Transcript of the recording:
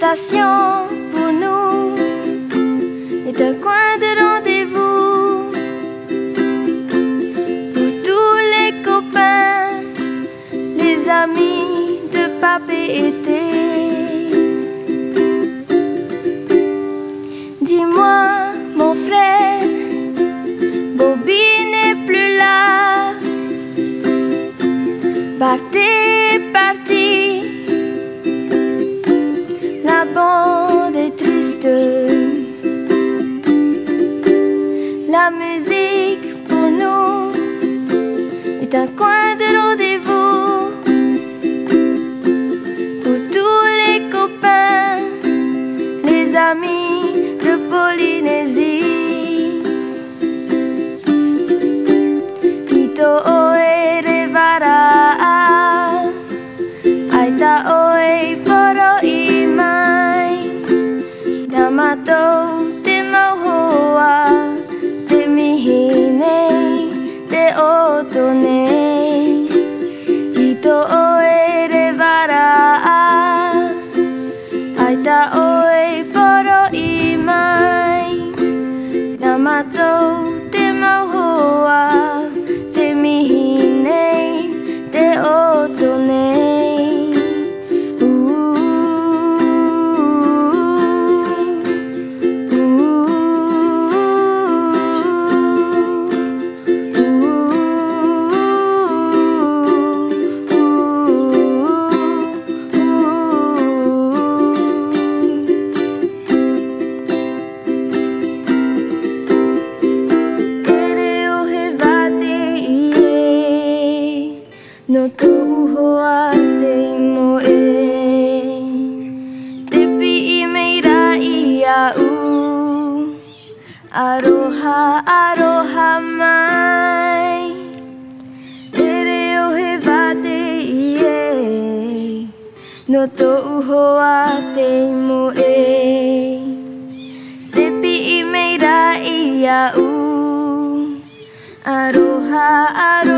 station pour nous est un coin de rendez-vous pour tous les copains, les amis de papé été. Dis-moi, mon frère, Bobby n'est plus là. Bart est parti, la bande est triste. La musique pour nous est un coin de rendez-vous pour tous les copains, les amis de Polynésie. Ito oe revara, aita oe poro imai, damato te mauhoa, te mihine, te otone. Ito oe revara, aita oe poro imai, damato te mauhoa, te mihine, te otone. No tuhoa te moe, te pi meira ia u, aroha aroha mai. Tere o he vate ie, no tuhoa te moe, te pi meira ia u, aroha aroha.